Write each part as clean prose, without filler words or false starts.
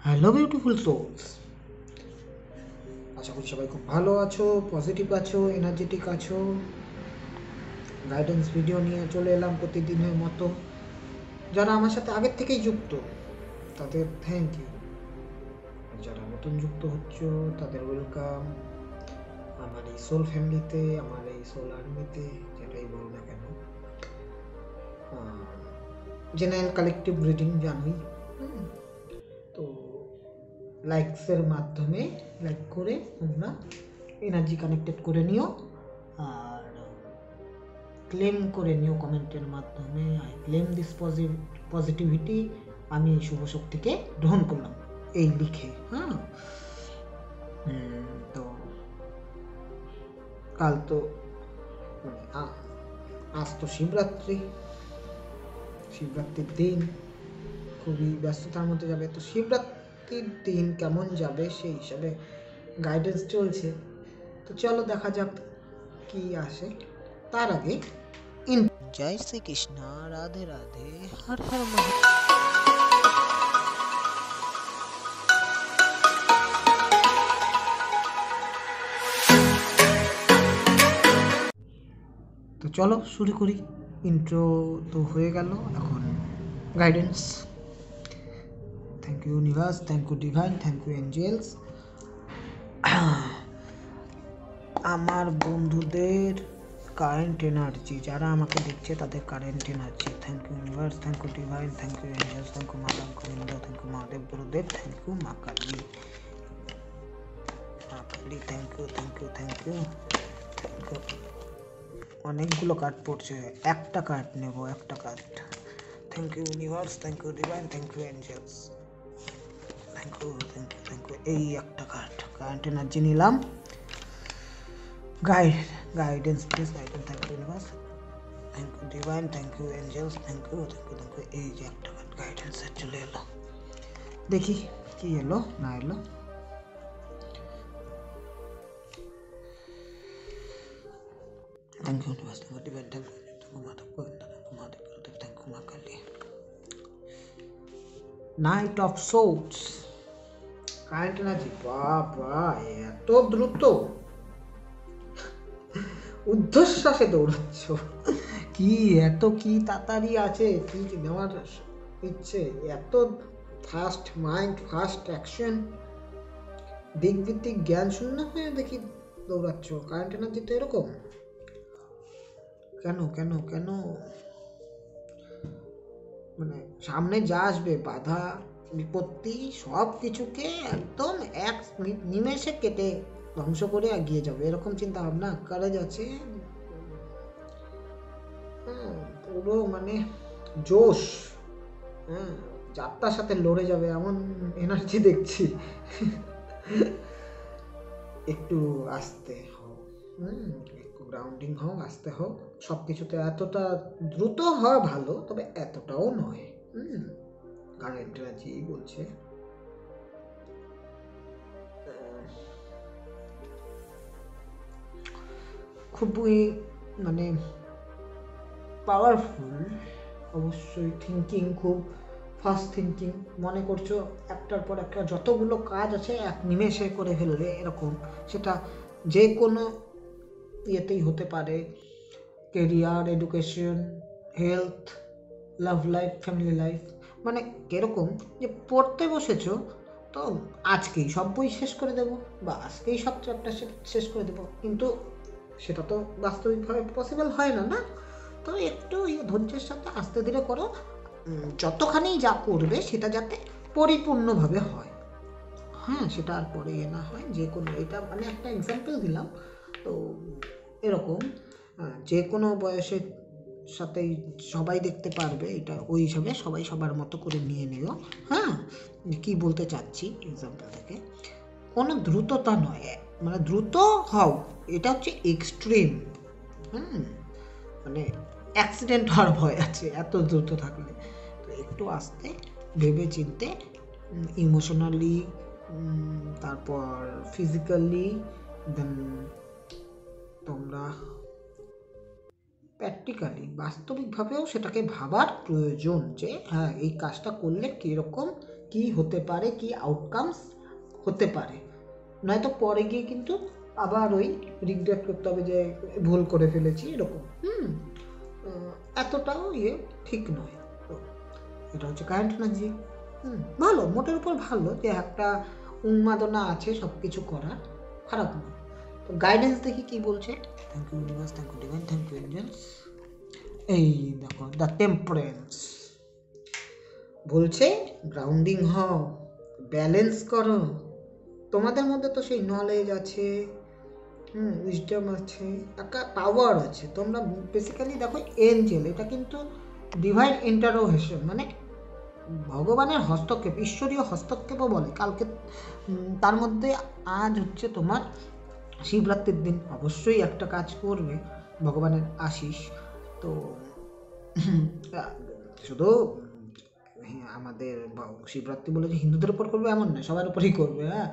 Hello beautiful sols, আশা করি সবাই খুব ভালো আছো, পজিটিভ আছো, এনার্জেটিক আছো। গাইডেন্স ভিডিও নিয়ে চলে এলাম প্রতিদিনের মতো। যারা আমার সাথে আগের থেকেই যুক্ত তাদের থ্যাংক ইউ, যারা নতুন যুক্ত হচ্ছ তাদের ওয়েলকাম আমার এই সোল ফ্যামিলিতে, আমার এই সোল আর্মিতে, যেটাই বলো না কেন। জেনারেল কালেকটিভ রিডিং জানোই। তো লাইকসের মাধ্যমে লাইক করে তোমরা এনার্জি কানেক্টেড করে নিও, আর ক্লেম করে নিও কমেন্টের মাধ্যমে, আই ক্লেম দিস পজিটিভিটি, আমি এই শুভ শক্তিকে গ্রহণ করলাম, এই লিখে। হ্যাঁ, তো কাল তো আজ তো শিবরাত্রির দিন, খুবই ব্যস্ততার মধ্যে যাবে। তো শিবরাত্রির দিন কেমন যাবে সেই হিসাবে গাইডেন্স চলছে। তো চলো দেখা যাক কি আসে। তার আগে জয় শ্রীকৃষ্ণ, রাধে রাধে, হর হর মহাদেব। তো চলো শুরু করি। ইন্ট্রো তো হয়ে গেল, এখন guidance. Thank you universe, thank you divine, thank you angels. আমার বন্ধুদের কারেন্ট এনার্জি, যারা আমাকে দেখছে তাদের current energy, thank you universe, thank you divine, thank you angels, thank you Madhab Govinda, thank you Mahadev Gurudev, thank you মা Kali. Thank you, thank you, thank you, thank you. অনেকগুলো card পড়ছে, একটা কার্ড নেব, একটা card. Thank you universe, thank you divine, thank you angels, thank you, thank you, thank you. এই একটা card current energy নিলাম। Guidance please, guidance. Thank you universe, thank you divine, thank you angels, thank you, thank you, thank you. এই যে একটা card গাইডেন্সের চলে এলো, দেখি কি এলো না এলো। Thank you universe, thank you divine, thank you, thank you Madhab Govinda, thank you Mahadev Gurudev, thank you মা Kali. Night of souls, current energy. বাবা, এত দ্রুত ঊর্ধ্বশ্বাসে দৌড়াচ্ছ, কি এত কি তাড়াতাড়ি আছে, কি নেওয়ার ইচ্ছে, এত ফাস্ট মাইন্ড, ফাস্ট অ্যাকশন, দিকভিত্তিক জ্ঞান শূন্য হয়ে দেখি দৌড়াচ্ছ। কারেন্ট এনার্জি তো এরকম। কেন কেন কেন? মানে সামনে যা আসবে, বাধা বিপত্তি, সব কিছুকে একদম এক নিমেষে কেটে ধ্বংস করে এগিয়ে যাবে, এরকম চিন্তা ভাবনা, কারেজ আছে। পুরো মানে জোশ, হ্যাঁ, যাত্রার সাথে লড়ে যাবে এমন এনার্জি দেখছি। একটু আস্তে হও, একটু গ্রাউন্ডিং হও, আস্তে হও। সব কিছুতে এতটা দ্রুত হওয়া ভালো, তবে এতটাও নয়। কারেন্ট এনার্জি বলছে খুবই মানে পাওয়ারফুল। অবশ্যই থিঙ্কিং, খুব ফাস্ট থিঙ্কিং। মনে করছো একটার পর একটা যতগুলো কাজ আছে এক নিমেষে করে ফেলবে, এরকম। সেটা যে কোনো ইয়েতেই হতে পারে, career, education, health, love life, family life. মানে কিরকম যে পড়তে বসেছো তো আজকেই সব বই শেষ করে দেবো, বা আজকেই সব চ্যাপ্টার শেষ করে দেবো, কিন্তু সেটা তো বাস্তবিকভাবে পসিবল হয় না, না? তো একটু ধৈর্যের সাথে আস্তে ধীরে করো। যতখানি যা করবে সেটা যাতে পরিপূর্ণভাবে হয়, হ্যাঁ, সেটা আর পরে না হয়। যে কোনো, এটা মানে একটা এক্সাম্পল দিলাম। তো এরকম যে কোনো বয়সের সাথেই সবাই দেখতে পারবে, এটা ওই হিসাবে সবাই সবার মতো করে নিয়ে নিও। হ্যাঁ, কি বলতে চাচ্ছি এক্সাম্পল থেকে, কোনো দ্রুততা নয়, মানে দ্রুত হও এটা হচ্ছে এক্সট্রিম। মানে অ্যাক্সিডেন্ট হওয়ার ভয় আছে এত দ্রুত থাকলে। তো একটু আস্তে ভেবে চিনতে, ইমোশনালি, তারপর ফিজিক্যালি, দেন তোমরা প্র্যাকটিক্যালি বাস্তবিকভাবেও সেটাকে ভাবার প্রয়োজন যে হ্যাঁ, এই কাজটা করলে কীরকম কি হতে পারে, কি আউটকামস হতে পারে, নয়তো পরে গিয়ে কিন্তু আবার ওই রিগ্রেট করতে হবে যে ভুল করে ফেলেছি এরকম। এতটাও ঠিক নয়। তো এটা হচ্ছে কারেন্ট এনার্জি। ভালো, মোটের উপর ভালো যে একটা উন্মাদনা আছে সব কিছু করার, খারাপ নয়। তো গাইডেন্স দেখি কি বলছে। Thank you universe, thank you divine, thank you angels. এই দেখো দ্য টেম্পারেন্স বলছে গ্রাউন্ডিং হও, ব্যালেন্স করো। তোমাদের মধ্যে তো সেই নলেজ আছে, উইজডম আছে, একটা পাওয়ার আছে। তোমরা বেসিক্যালি দেখো এঞ্জেল, এটা কিন্তু ডিভাইন ইন্টারোভেশন, মানে ভগবানের হস্তক্ষেপ, ঈশ্বরীয় হস্তক্ষেপও বলে। কালকে তার মধ্যে আজ হচ্ছে তোমার শিবরাত্রির দিন, অবশ্যই একটা কাজ করবে, ভগবানের আশিস। তো শুধু আমাদের শিবরাত্রি বলে যে হিন্দুদের উপর করবে এমন নয়, সবার উপরেই করবে। হ্যাঁ,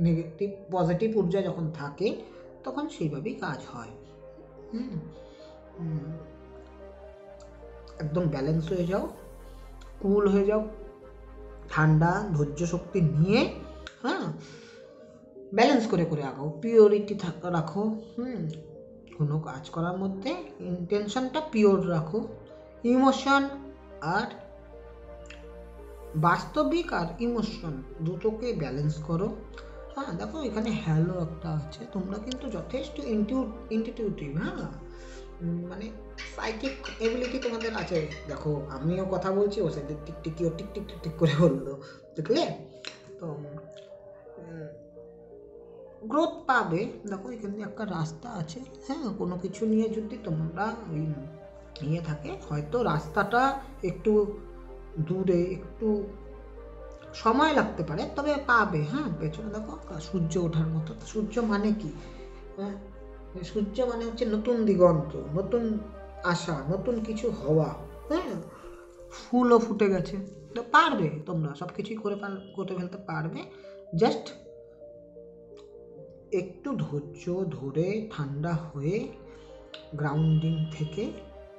নেগেটিভ পজিটিভ ঊর্জা যখন থাকে তখন সেইভাবেই কাজ হয়। একদম ব্যালেন্স হয়ে যাও, কুল হয়ে যাও, ঠান্ডা ধৈর্য শক্তি নিয়ে, হ্যাঁ, ব্যালেন্স করে করে আগাও, পিওরিটি রাখো। কোনো কাজ করার মধ্যে ইন্টেনশনটা পিওর রাখো। ইমোশন আর বাস্তবিক আর ইমোশন দুটোকে ব্যালেন্স করো। হ্যাঁ, দেখো এখানে হ্যালো একটা আছে, তোমরা কিন্তু যথেষ্ট ইনটিউটিভ, হ্যাঁ, মানে সাইকিক এবিলিটি তোমাদের আছে। দেখো আমিও কথা বলছি, ও সাইডে টিকটিকিও টিক টিক টিক টিক করে বললো, দেখলে? তো গ্রোথ পাবে। দেখো এখানে একটা রাস্তা আছে, হ্যাঁ, কোনো কিছু নিয়ে যদি তোমরা ওই নিয়ে থাকে, হয়তো রাস্তাটা একটু দূরে, একটু সময় লাগতে পারে, তবে পাবে। হ্যাঁ, পেছনে দেখো সূর্য ওঠার মতো। সূর্য মানে কি? হ্যাঁ, সূর্য মানে হচ্ছে নতুন দিগন্ত, নতুন আশা, নতুন কিছু হওয়া। হ্যাঁ, ফুলও ফুটে গেছে, তো পারবে, তোমরা সব কিছুই করে ফেলতে পারবে। জাস্ট একটু ধৈর্য ধরে ঠান্ডা হয়ে গ্রাউন্ডিং থেকে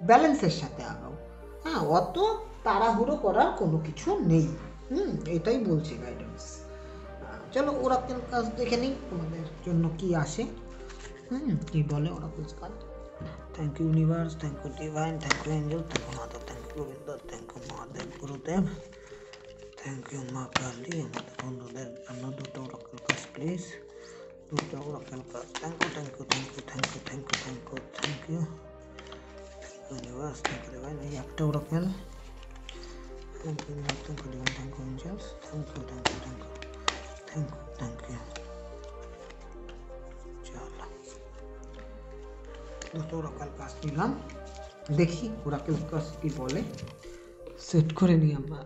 ব্যালেন্সের সাথে আগাও। হ্যাঁ, অত তাড়াহুড়ো করার কোনো কিছু নেই। এটাই বলছে গাইডেন্স। চলো ওরাকেল কাজ দেখে নিই তোমাদের জন্য কি আসে, কি বলে ওরাকেল কাজ। Thank you universe, thank you divine, thank you angel, thank you mother, thank you Govinda, thank you Mahadev Gurudev, thank you মা কালী। আমাদের বন্ধুদের জন্য দুটো ওরাকেল কাজ প্লিজ, দুটো ওরাকেল কাজ। Thank you, thank you, thank you, thank you, thank you, thank you, thank you universe, thank you divine. এই একটা oracle. Thank you universe, thank you divine, thank you angels, thank you, thank you, thank you, thank you, thank you. চলো দুটো oracle কাজ দিলাম, দেখি Oracle কাজ কি বলে। সেট করে নিই আমরা।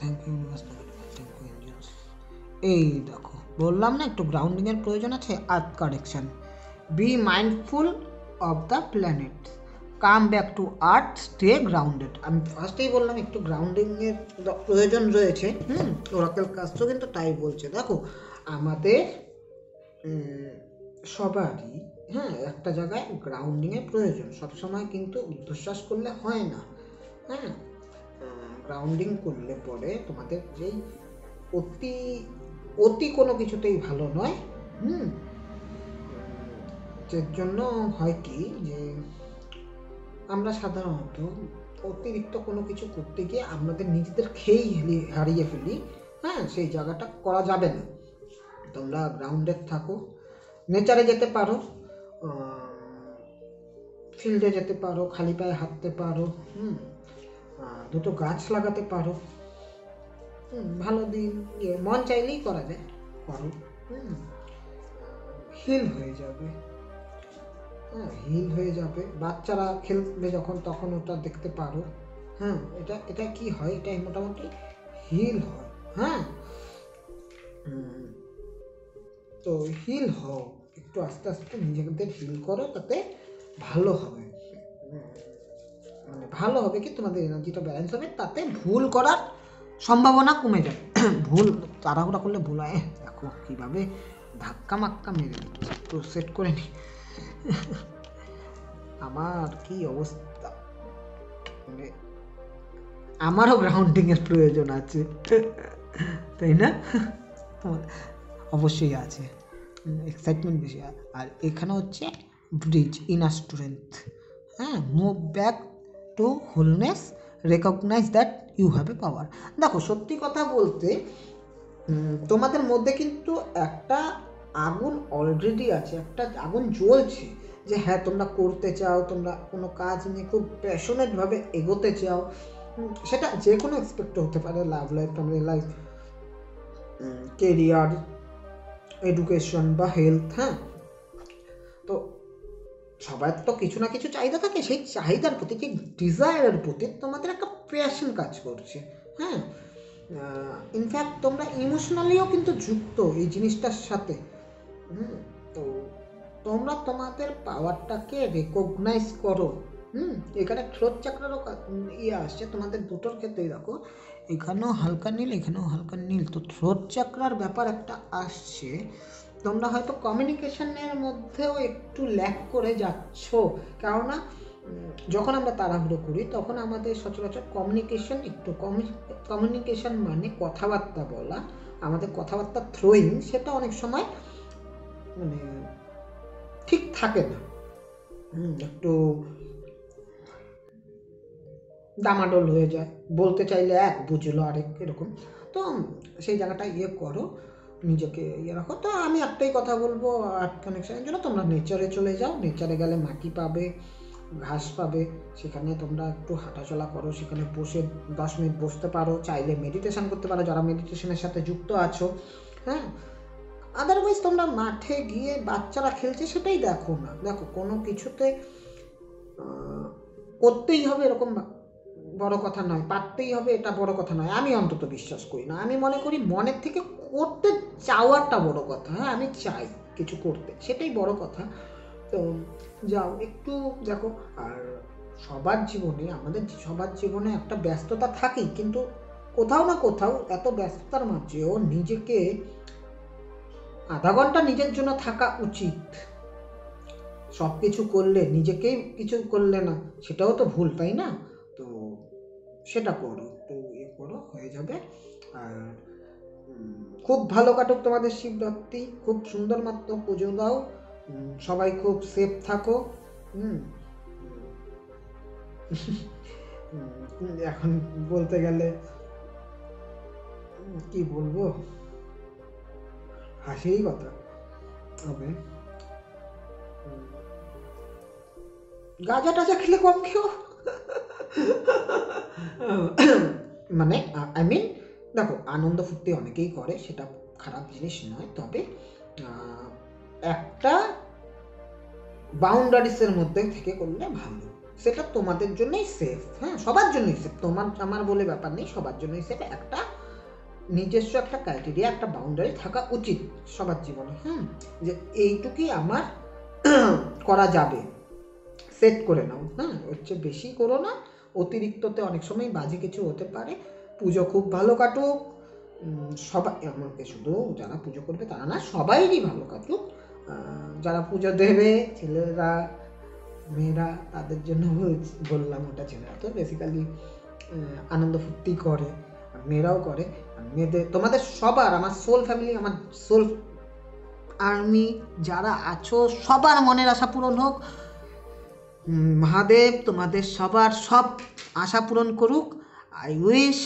Thank you universe, thank you angels. এই দেখো বললাম না একটু গ্রাউন্ডিং এর প্রয়োজন আছে। Earth correction, be mindful of the planet, come back to earth, stay grounded. আমি ফার্স্টেই বললাম একটু গ্রাউন্ডিং এর প্রয়োজন রয়েছে। ওরাকেল কাজও কিন্তু তাই বলছে। দেখো আমাদের সবারই, হ্যাঁ, একটা জায়গায় গ্রাউন্ডিং এর প্রয়োজন। সবসময় কিন্তু উদ্ধশ্বাস করলে হয় না। হ্যাঁ, গ্রাউন্ডিং করলে পরে তোমাদের যেই অতি অতি কোনো কিছুতেই ভালো নয়। এর জন্য হয় কি যে আমরা সাধারণত অতিরিক্ত কোনো কিছু করতে গিয়ে আমাদের নিজেদের খেয়েই হারিয়ে ফেলি। হ্যাঁ, সেই জায়গাটা করা যাবে না। তোমরা গ্রাউন্ডেড থাকো, নেচারে যেতে পারো, ফিল্ডে যেতে পারো, খালি পায়ে হাঁটতে পারো, দুটো গাছ লাগাতে পারো, ভালো দিন মন চাইলেই করা যায়, করো, হিল হয়ে যাবে। হ্যাঁ, হিল হয়ে যাবে। বাচ্চারা খেলবে যখন তখন ওটা দেখতে পারো। হ্যাঁ, এটা কি হয়, এটা মোটামুটি হিল হয়। হ্যাঁ, তো হিল হও, একটু আস্তে আস্তে নিজেদের হিল করো, তাতে ভালো হবে। মানে ভালো হবে কি, তোমাদের এনার্জিটা ব্যালেন্স হবে, তাতে ভুল করার সম্ভাবনা কমে যাবে। ভুল তাড়াহুড়া করলে ভুল হয়। দেখো কীভাবে ধাক্কা মাক্কা মেরে দিচ্ছে, তো সেট করে নি। আমার কি অবস্থা, মানে আমারও গ্রাউন্ডিং এর প্রয়োজন আছে, তাই না? অবশ্যই আছে, এক্সাইটমেন্ট বেশি। আর এখানে হচ্ছে ব্রিজ ইনার স্ট্রেংথ, হ্যাঁ, move back to wholeness, recognise that you have a power. দেখো সত্যি কথা বলতে তোমাদের মধ্যে কিন্তু একটা আগুন অলরেডি আছে, একটা আগুন জ্বলছে, যে হ্যাঁ তোমরা করতে চাও, তোমরা কোনো কাজ নিয়ে খুব প্যাশনেটভাবে এগোতে চাও। সেটা যে কোনো এক্সপেক্ট হতে পারে, love life, family life, career, education বা হেলথ। হ্যাঁ, তো সবার তো কিছু না কিছু চাহিদা থাকে, সেই চাহিদার প্রতি, যে ডিজায়ারের প্রতি তোমাদের একটা প্যাশন কাজ করছে। হ্যাঁ, ইনফ্যাক্ট তোমরা ইমোশনালিও কিন্তু যুক্ত এই জিনিসটার সাথে। তো তোমরা তোমাদের পাওয়ারটাকে রেকগনাইজ করো। এখানে থ্রোট চাকরারও আসছে, তোমাদের দুটোর ক্ষেত্রেই দেখো, এখানেও হালকা নীল, এখানেও হালকা নীল, তো থ্রোট চাকরার ব্যাপার একটা আসছে। তোমরা হয়তো কমিউনিকেশনের মধ্যেও একটু ল্যাক করে যাচ্ছ, কেননা যখন আমরা তাড়াহুড়ো করি তখন আমাদের সচরাচর কমিউনিকেশন একটু কমিউনিকেশন মানে কথাবার্তা বলা, আমাদের কথাবার্তা থ্রোয়িং, সেটা অনেক সময় মানে ঠিক থাকে না, একটু ডামাডোল হয়ে যায়, বলতে চাইলে এক, বুঝলো আরেক, এরকম। তো সেই জায়গাটা করো, নিজেকে রাখো। তো আমি একটাই কথা বলবো আর্ট কানেকশনের জন্য, তোমরা নেচারে চলে যাও, নেচারে গেলে মাটি পাবে, ঘাস পাবে, সেখানে তোমরা একটু হাঁটাচলা করো, সেখানে বসে 10 মিনিট বসতে পারো, চাইলে মেডিটেশন করতে পারো যারা মেডিটেশনের সাথে যুক্ত আছো। হ্যাঁ, আদারওয়াইজ তোমরা মাঠে গিয়ে বাচ্চারা খেলছে সেটাই দেখো না, দেখো কোনো কিছুতে করতেই হবে এরকম বড় কথা নয়, পারতেই হবে এটা বড় কথা নয়, আমি অন্তত বিশ্বাস করি না। আমি মনে করি মনের থেকে করতে চাওয়াটা বড় কথা। হ্যাঁ, আমি চাই কিছু করতে, সেটাই বড় কথা। তো যাও একটু দেখো। আর সবার জীবনে, আমাদের সবার জীবনে একটা ব্যস্ততা থাকেই, কিন্তু কোথাও না কোথাও এত ব্যস্ততার মাঝেও নিজেকে আধা ঘন্টা নিজের জন্য থাকা উচিত। সব কিছু করলে নিজেকেই কিছু করলে না, সেটাও তো ভুল, তাই না? তো সেটা করো, তো করো, হয়ে যাবে। আর খুব ভালো কাটুক তোমাদের শিবরাত্রি, খুব সুন্দর মাত্র পুজো দাও, সবাই খুব সেফ থাকো। এখন বলতে গেলে কি বলবো, হাসিই কথা হবে। গাঁজা টাজা খেলে কম খেও, মানে আই মিন দেখো, আনন্দ ফুর্তি অনেকেই করে, সেটা খারাপ জিনিস নয়, তবে একটা বাউন্ডারিসের মধ্যে থেকে করলে ভালো, সেটা তোমাদের জন্যই সেফ। হ্যাঁ, সবার জন্যই সেফ, তোমার আমার বলে ব্যাপার নেই, সবার জন্যই সেফ। একটা নিজস্ব একটা ক্রাইটেরিয়া, একটা বাউন্ডারি থাকা উচিত সবার জীবনে। যে এইটুকুই আমার করা যাবে, সেট করে নাও। হ্যাঁ, হচ্ছে বেশি করো না, অতিরিক্ততে অনেক সময় বাজে কিছু হতে পারে। পুজো খুব ভালো কাটুক, সবাই, আমাকে শুধু যারা পুজো করবে তারা না, সবাইরই ভালো কাটুক। যারা পুজো দেবে, ছেলেরা মেয়েরা, তাদের জন্য বললাম, ওটা ছেলেরা তো বেসিক্যালি আনন্দ ফুর্তি করে, মেয়েরাও করে। মেয়েদের, তোমাদের সবার, আমার সোল ফ্যামিলি, আমার সোল আর্মি যারা আছো, সবার মনের আশা পূরণ হোক। মহাদেব তোমাদের সবার সব আশা পূরণ করুক। I wish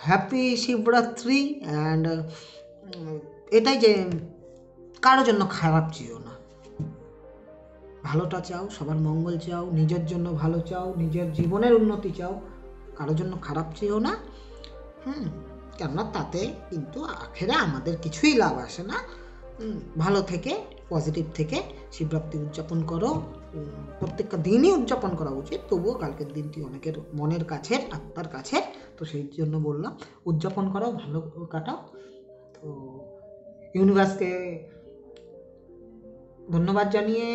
happy Shivratri. And এটাই যে কারোর জন্য খারাপ চেয়েও না, ভালোটা চাও, সবার মঙ্গল চাও, নিজের জন্য ভালো চাও, নিজের জীবনের উন্নতি চাও, কারোর জন্য খারাপ চেয়েও না। কেননা তাতে কিন্তু আখেরে আমাদের কিছুই লাভ আসে না। ভালো থেকে, পজিটিভ থেকে শিবরাত্রি উদযাপন করো। প্রত্যেকটা দিনই উদযাপন করা উচিত, তবুও কালকের দিনটি অনেকের মনের কাছের, আত্মার কাছের, তো সেই জন্য বললাম উদযাপন করো, ভালো কাটাও। তো ইউনিভার্সকে ধন্যবাদ জানিয়ে,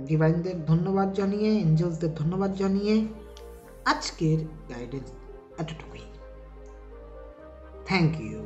ডিভাইনদের ধন্যবাদ জানিয়ে, এঞ্জেলসদের ধন্যবাদ জানিয়ে আজকের গাইডেন্স এতটুকুই। Thank you.